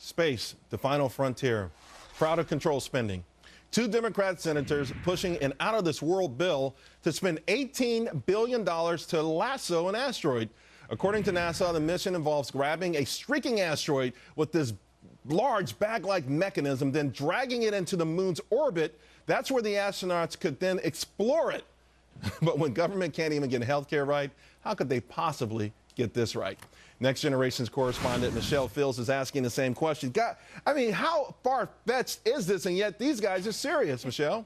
Space, the final frontier. Proud of control spending. Two Democrat senators pushing an out-of-this-world bill to spend $18 billion to lasso an asteroid. According to NASA, the mission involves grabbing a streaking asteroid with this large bag-like mechanism, then dragging it into the moon's orbit. That's where the astronauts could then explore it. But when government can't even get health care right, how could they possibly get this right? Next Generation's correspondent Michelle Fields is asking the same question. God, I mean, how far-fetched is this? And yet these guys are serious, Michelle.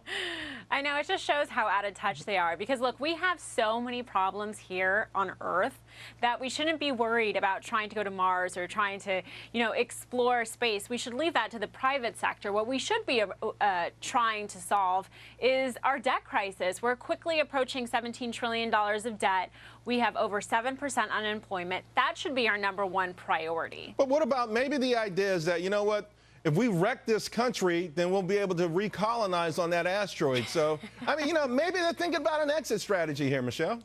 I know, it just shows how out of touch they are. Because, look, we have so many problems here on Earth that we shouldn't be worried about trying to go to Mars or trying to, explore space. We should leave that to the private sector. What we should be trying to solve is our debt crisis. We're quickly approaching $17 trillion of debt. We have over 7% unemployment. That should be our #1 priority. But what about maybe the idea is that, you know what? If we wreck this country, then we'll be able to recolonize on that asteroid. So, I mean, maybe they're thinking about an exit strategy here, Michelle.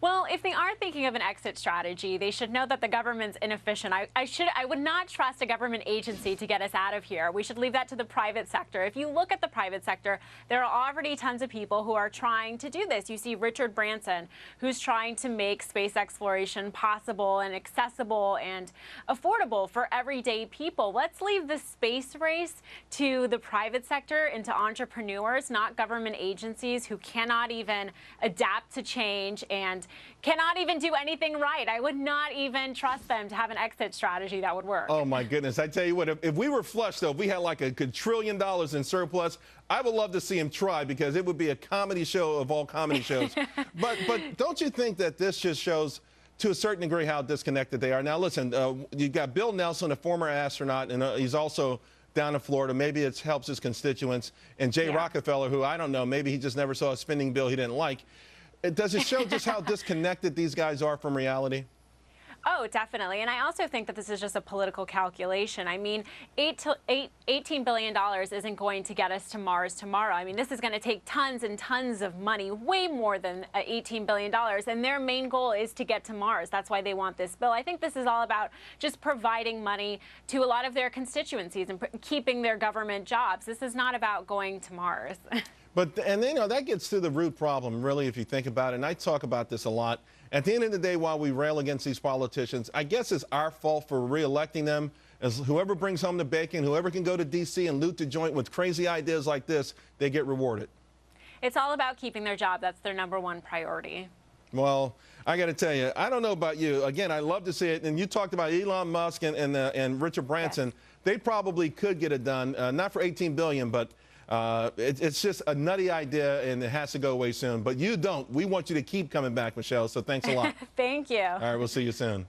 Well, if they are thinking of an exit strategy, they should know that the government's inefficient. I would not trust a government agency to get us out of here. We should leave that to the private sector. If you look at the private sector, there are already tons of people who are trying to do this. You see Richard Branson, who's trying to make space exploration possible and accessible and affordable for everyday people. Let's leave the space race to the private sector and to entrepreneurs, not government agencies who cannot even adapt to change and cannot even do anything right. I would not even trust them to have an exit strategy that would work. Oh, my goodness. I tell you what, if we were flush, though, if we had like a $1 trillion in surplus, I would love to see him try because it would be a comedy show of all comedy shows. but don't you think that this just shows to a certain degree how disconnected they are? Now, listen, you've got Bill Nelson, a former astronaut, and he's also down in Florida. Maybe it helps his constituents. And Jay Rockefeller, who I don't know, maybe he just never saw a spending bill he didn't like. Does it show just how disconnected these guys are from reality? Oh, definitely. And I also think that this is just a political calculation. I mean, $18 billion isn't going to get us to Mars tomorrow. I mean, this is going to take tons and tons of money, way more than $18 billion. And their main goal is to get to Mars. That's why they want this bill. I think this is all about just providing money to a lot of their constituencies and keeping their government jobs. This is not about going to Mars. And that gets to the root problem, really, if you think about it. And I talk about this a lot. At the end of the day, while we rail against these politicians, I guess it's our fault for reelecting them. As whoever brings home the bacon, whoever can go to D.C. and loot the joint with crazy ideas like this, they get rewarded. It's all about keeping their job. That's their #1 priority. Well, I got to tell you, I don't know about you. Again, I love to see it. And you talked about Elon Musk and Richard Branson. Yes. They probably could get it done, not for $18 billion, but it's just a nutty idea, and it has to go away soon. But you don't. We want you to keep coming back, Michelle, so thanks a lot. Thank you. All right, we'll see you soon.